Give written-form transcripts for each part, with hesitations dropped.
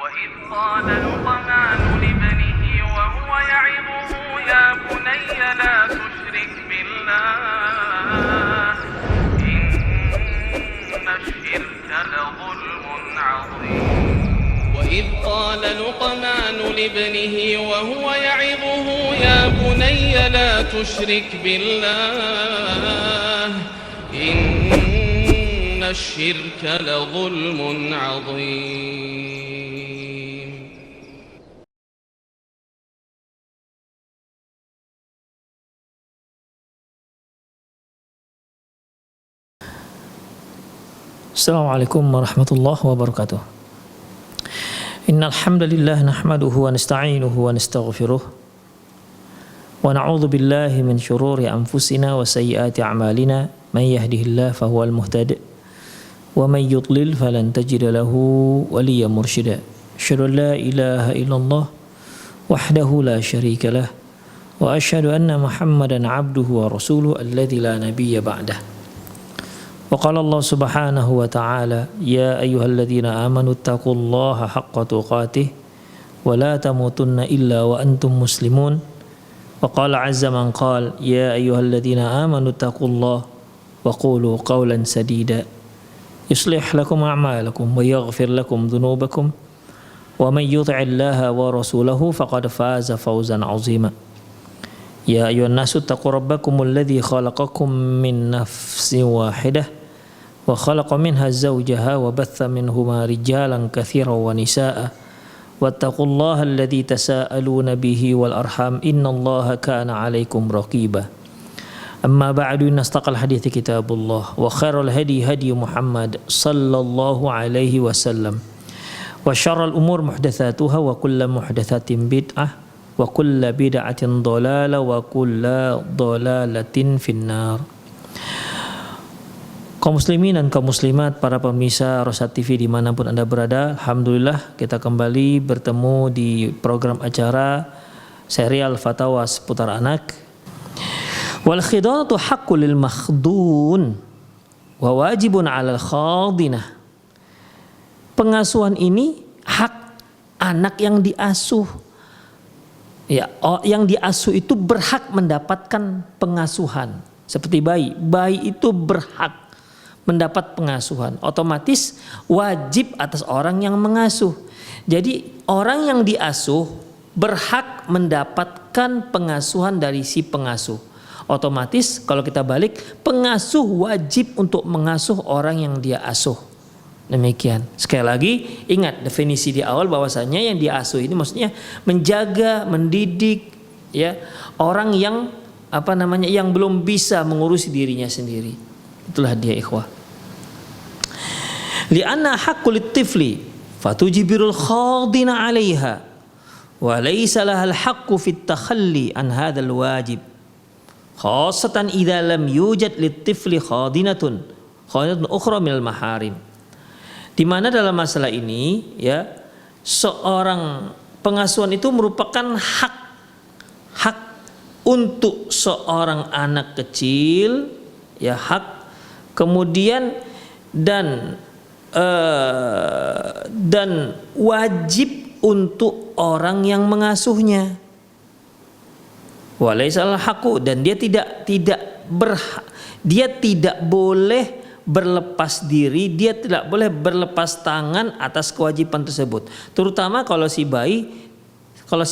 وإذ قال لقمان لابنه وهو يعظه يا بني لا تشرك بالله إن الشرك لظلم عظيم وإذ قال لقمان لابنه وهو يعظه يا بني لا تشرك بالله إن الشرك لظلم عظيم. Assalamualaikum warahmatullahi wabarakatuh. Innal hamdalillah nahmaduhu wa nasta'inuhu wa nastaghfiruh wa na'udzu billahi min shururi anfusina wa sayyiati a'malina may yahdihillahu fahuwal muhtadi wa may yudlil falan tajida lahu waliyyan mursyida. Asyhadu an la ilaha illallah wahdahu la syarika lah wa asyhadu anna Muhammadan 'abduhu wa rasuluhu alladzi la nabiyya ba'dah. وقال الله سبحانه وتعالى يا أيها الذين آمنوا اتقوا الله حق تقاته ولا تموتن إلا وأنتم مسلمون وقال عز من قال يا أيها الذين آمنوا اتقوا الله وقولوا قولا سديدا يصلح لكم أعمالكم ويغفر لكم ذنوبكم ومن يطع الله ورسوله فقد فاز فوزا عظيما يا أيها الناس اتقوا ربكم الذي خلقكم من نفس واحدة وخلق منها زوجها وبث منهما رجالا كثيرا ونساء واتقوا الله الذي تساءلون به والأرحام إن الله كان عليكم رقيبا أما بعد إن أصدق الحديث كتاب الله وخير الهدي هدي محمد صلى الله عليه وسلم وشر الأمور محدثاتها وكل محدثة بدعة وكل بدعة ضلالة وكل ضلالة في النار. Kaum muslimin dan kaum muslimat, para pemirsa Rosat TV dimanapun Anda berada, alhamdulillah kita kembali bertemu di program acara serial Fatawa seputar anak. Wal khidanatu haqqul lil makhdun wa wajibun 'alal khadinah. Pengasuhan ini hak anak yang diasuh. Ya, yang diasuh itu berhak mendapatkan pengasuhan. Seperti bayi. Bayi itu berhak mendapat pengasuhan. Otomatis wajib atas orang yang mengasuh. Jadi orang yang diasuh berhak mendapatkan pengasuhan dari si pengasuh. Otomatis kalau kita balik, pengasuh wajib untuk mengasuh orang yang dia asuh. Demikian. Sekali lagi ingat definisi di awal bahwasanya yang diasuh ini maksudnya menjaga, mendidik ya orang yang yang belum bisa mengurusi dirinya sendiri. Itulah dia ikhwah. Li'anna haqqul tifli fatujibirul khadina 'alaiha wa laysa lahal haqqu fit takhalli an hadzal wajib. Khassatan idza lam yujad lit-tifli khadinatun ukhra minal maharim. Di mana dalam masalah ini ya seorang pengasuhan itu merupakan hak untuk seorang anak kecil ya hak kemudian dan wajib untuk orang yang mengasuhnya. Walaisal haqu, dan dia tidak boleh berlepas diri, dia tidak boleh berlepas tangan atas kewajiban tersebut. Terutama kalau si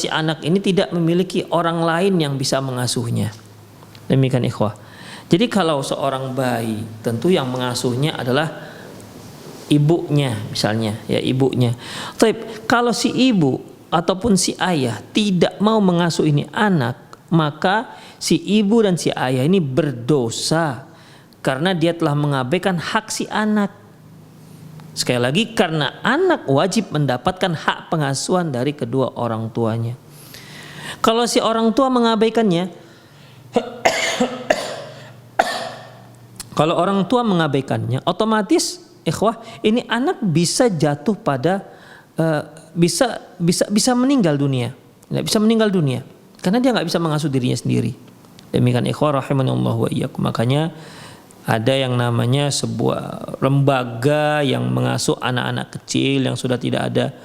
anak ini tidak memiliki orang lain yang bisa mengasuhnya. Demikian ikhwah. Jadi kalau seorang bayi, tentu yang mengasuhnya adalah ibunya misalnya, ya ibunya. Tapi kalau si ibu ataupun si ayah tidak mau mengasuh ini anak, maka si ibu dan si ayah ini berdosa karena dia telah mengabaikan hak si anak. Sekali lagi, karena anak wajib mendapatkan hak pengasuhan dari kedua orang tuanya. Kalau si orang tua mengabaikannya, kalau orang tua mengabaikannya, otomatis ikhwah ini anak bisa jatuh pada bisa meninggal dunia, bisa meninggal dunia karena dia nggak bisa mengasuh dirinya sendiri. Demikian ikhwah rahimanallah wa iyyakum. Makanya ada yang namanya sebuah lembaga yang mengasuh anak-anak kecil yang sudah tidak ada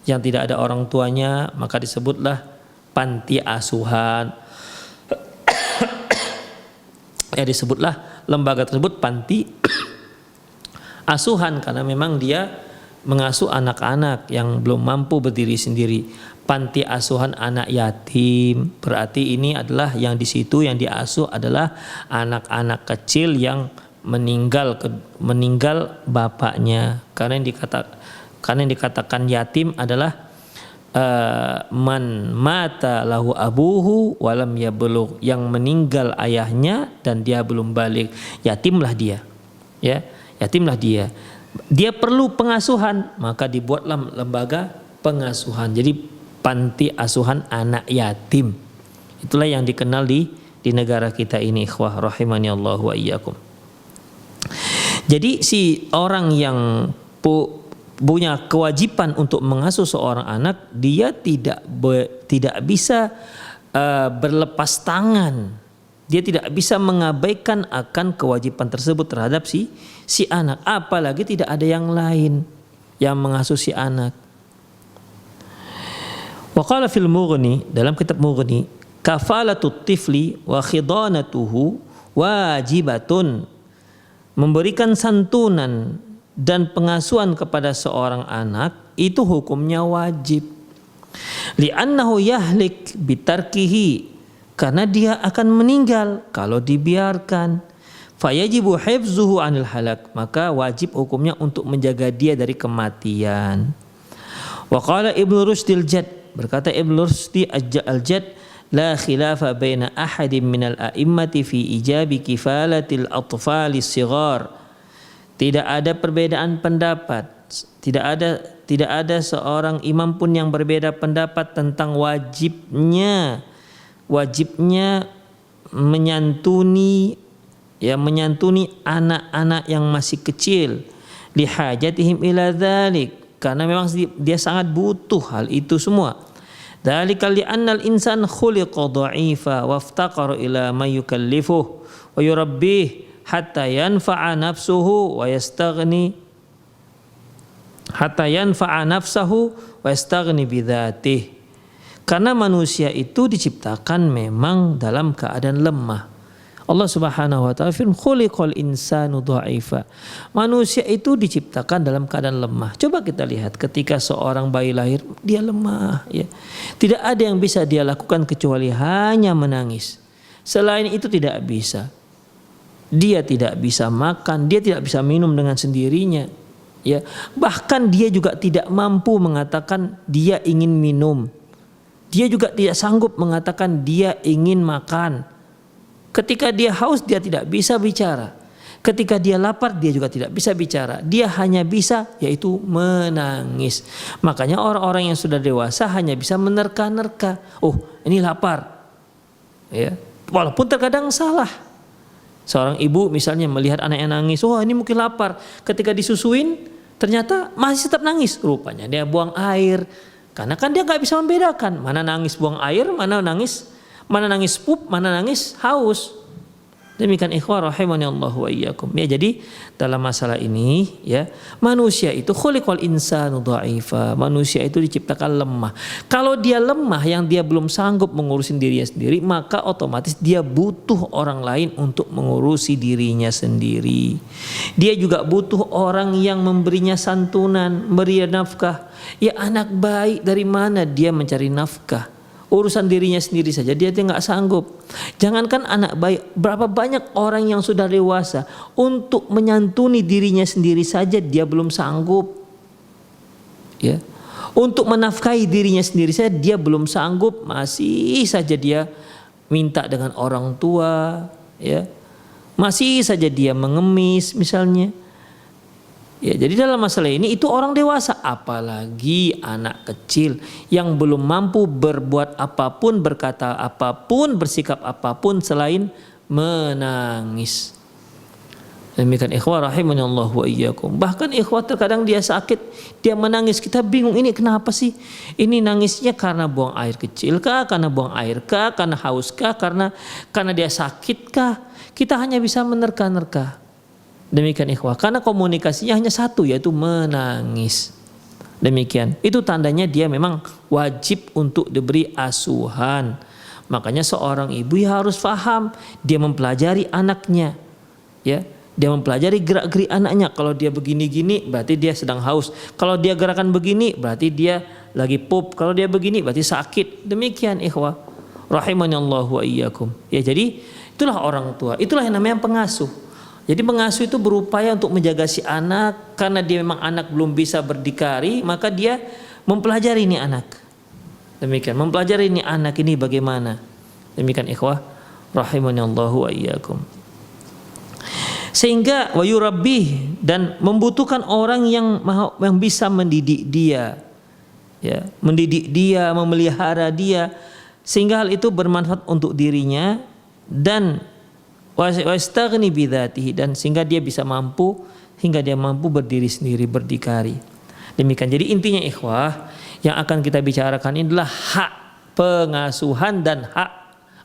yang tidak ada orang tuanya, maka disebutlah panti asuhan. Ya, disebutlah lembaga tersebut panti asuhan karena memang dia mengasuh anak-anak yang belum mampu berdiri sendiri. Panti asuhan anak yatim berarti ini adalah yang di situ yang diasuh adalah anak-anak kecil yang meninggal bapaknya. Karena yang dikatakan yatim adalah man mata lahu abuhu walam yablugh, yang meninggal ayahnya dan dia belum balik, yatimlah dia. Ya, yatimlah dia. Dia perlu pengasuhan, maka dibuatlah lembaga pengasuhan. Jadi panti asuhan anak yatim. Itulah yang dikenal di negara kita ini, ikhwah rahimani Allah wa iyyakum. Jadi si orang yang punya kewajiban untuk mengasuh seorang anak, dia tidak bisa berlepas tangan. Dia tidak bisa mengabaikan akan kewajiban tersebut terhadap si anak, apalagi tidak ada yang lain yang mengasuh si anak. Wa qala fil Mughni, dalam kitab Mughni, kafalatut tifli wa khidanatuhu wajibatun, memberikan santunan dan pengasuhan kepada seorang anak itu hukumnya wajib. Li'annahu yahlik bitarkihi, karena dia akan meninggal kalau dibiarkan. Fayajibu hifzuhu anil halak, maka wajib hukumnya untuk menjaga dia dari kematian. Wa qala Ibnu Rushdil Jad, berkata Ibnu Rusdi al-Jad, la khilafa baina ahadin minal a'immati fi ijabi kifalatil atfalis sighar. Tidak ada perbedaan pendapat, tidak ada seorang imam pun yang berbeda pendapat tentang wajibnya menyantuni anak-anak yang masih kecil, lihajatihim ila dzalik, karena memang dia sangat butuh hal itu semua. Dzalika li'annal insan khuliqa dha'ifa waftaqara ila ma yukallifuhu wa yurabbih hatta yanfa'a nafsuhu wa yastaghni bidzatih. Karena manusia itu diciptakan memang dalam keadaan lemah. Allah Subhanahu wa taala firman, khuliqal insanu dha'ifa. Manusia itu diciptakan dalam keadaan lemah. Coba kita lihat ketika seorang bayi lahir, dia lemah, ya. Tidak ada yang bisa dia lakukan kecuali hanya menangis. Selain itu tidak bisa. Dia tidak bisa makan, dia tidak bisa minum dengan sendirinya, ya. Bahkan dia juga tidak mampu mengatakan dia ingin minum. Dia juga tidak sanggup mengatakan dia ingin makan. Ketika dia haus, dia tidak bisa bicara. Ketika dia lapar, dia juga tidak bisa bicara. Dia hanya bisa yaitu menangis. Makanya orang-orang yang sudah dewasa hanya bisa menerka-nerka. Oh, ini lapar, ya. Walaupun terkadang salah. Seorang ibu misalnya melihat anaknya nangis, oh ini mungkin lapar. Ketika disusuin, ternyata masih tetap nangis. Rupanya dia buang air. Karena kan dia nggak bisa membedakan mana nangis buang air, mana nangis pup, mana nangis haus. Demikian ikhwah rahimani Allah wa iyyakum. Ya, jadi dalam masalah ini, ya, manusia itu khuliqal insanu dha'ifa. Manusia itu diciptakan lemah. Kalau dia lemah yang dia belum sanggup mengurusi dirinya sendiri, maka otomatis dia butuh orang lain untuk mengurusi dirinya sendiri. Dia juga butuh orang yang memberinya santunan, memberi nafkah. Ya, anak bayi dari mana dia mencari nafkah? Urusan dirinya sendiri saja dia nggak sanggup. Jangankan anak bayi, berapa banyak orang yang sudah dewasa untuk menyantuni dirinya sendiri saja dia belum sanggup, ya. Untuk menafkahi dirinya sendiri saja dia belum sanggup, masih saja dia minta dengan orang tua, ya. Masih saja dia mengemis misalnya. Ya, jadi dalam masalah ini itu orang dewasa, apalagi anak kecil yang belum mampu berbuat apapun, berkata apapun, bersikap apapun selain menangis. Demikian ikhwah rahimani Allah wa iyyakum. Bahkan ikhwah terkadang dia sakit, dia menangis, kita bingung ini kenapa sih? Ini nangisnya karena buang air kecil kah, karena buang air kah, karena haus kah, karena dia sakit kah? Kita hanya bisa menerka-nerka. Demikian ikhwah, karena komunikasinya hanya satu, yaitu menangis. Demikian. Itu tandanya dia memang wajib untuk diberi asuhan. Makanya seorang ibu ya harus paham, dia mempelajari anaknya. Ya, dia mempelajari gerak-gerik anaknya. Kalau dia begini-gini berarti dia sedang haus. Kalau dia gerakan begini berarti dia lagi pup. Kalau dia begini berarti sakit. Demikian ikhwah. Rahimanallahu wa iyyakum. Ya, jadi itulah orang tua. Itulah yang namanya pengasuh. Jadi pengasuh itu berupaya untuk menjaga si anak, karena dia memang anak belum bisa berdikari, maka dia mempelajari ini anak. Demikian, mempelajari ini anak ini bagaimana. Demikian ikhwah rahimanallahu wa iyyakum. Sehingga wa yurabbih, dan membutuhkan orang yang bisa mendidik dia. Ya, mendidik dia, memelihara dia sehingga hal itu bermanfaat untuk dirinya dan wastaghni bidzatihi, dan sehingga dia bisa mampu, hingga dia mampu berdiri sendiri, berdikari. Demikian. Jadi intinya ikhwah, yang akan kita bicarakan ini adalah hak pengasuhan dan hak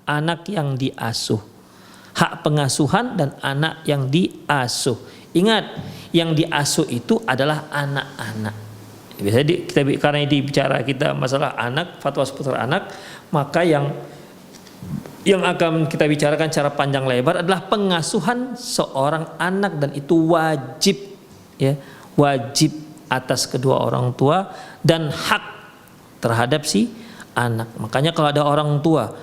anak yang diasuh. Hak pengasuhan dan anak yang diasuh. Ingat, yang diasuh itu adalah anak-anak. Jadi karena dibicara kita masalah anak, fatwa seputar anak, maka yang akan kita bicarakan secara panjang lebar adalah pengasuhan seorang anak, dan itu wajib, ya, wajib atas kedua orang tua dan hak terhadap si anak. Makanya kalau ada orang tua,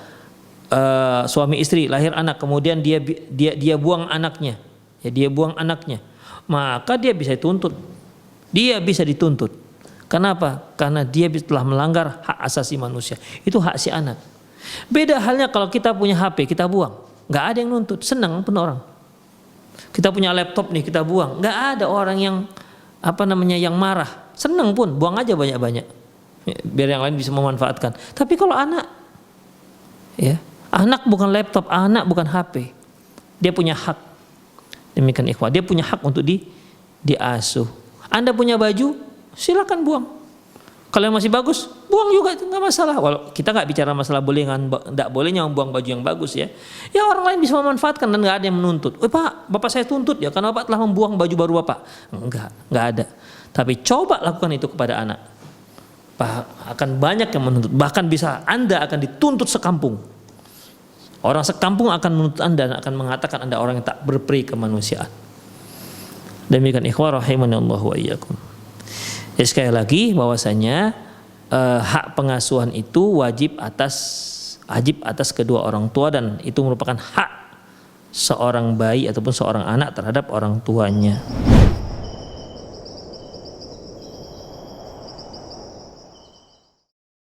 suami istri lahir anak, kemudian dia buang anaknya, ya, dia buang anaknya, maka dia bisa dituntut. Dia bisa dituntut. Kenapa? Karena dia telah melanggar hak asasi manusia. Itu hak si anak. Beda halnya kalau kita punya HP, kita buang, nggak ada yang nuntut, senang pun orang. Kita punya laptop nih, kita buang, nggak ada orang yang yang marah, senang pun, buang aja banyak-banyak, biar yang lain bisa memanfaatkan. Tapi kalau anak, ya, anak bukan laptop, anak bukan HP, dia punya hak. Demikian ikhwah, dia punya hak untuk diasuh. Anda punya baju, silakan buang. Kalau yang masih bagus, buang juga, itu nggak masalah. Walau kita nggak bicara masalah boleh nggak bolehnya membuang baju yang bagus, ya. Ya, orang lain bisa memanfaatkan dan nggak ada yang menuntut. Pak, bapak saya tuntut ya karena bapak telah membuang baju baru bapak. Nggak ada. Tapi coba lakukan itu kepada anak. Akan banyak yang menuntut. Bahkan bisa Anda akan dituntut sekampung. Orang sekampung akan menuntut Anda dan akan mengatakan Anda orang yang tak berperi kemanusiaan. Demikian ikhwah rahimanallahu wa iyyakum. Ya, sekali lagi bahwasanya hak pengasuhan itu wajib atas kedua orang tua, dan itu merupakan hak seorang bayi ataupun seorang anak terhadap orang tuanya.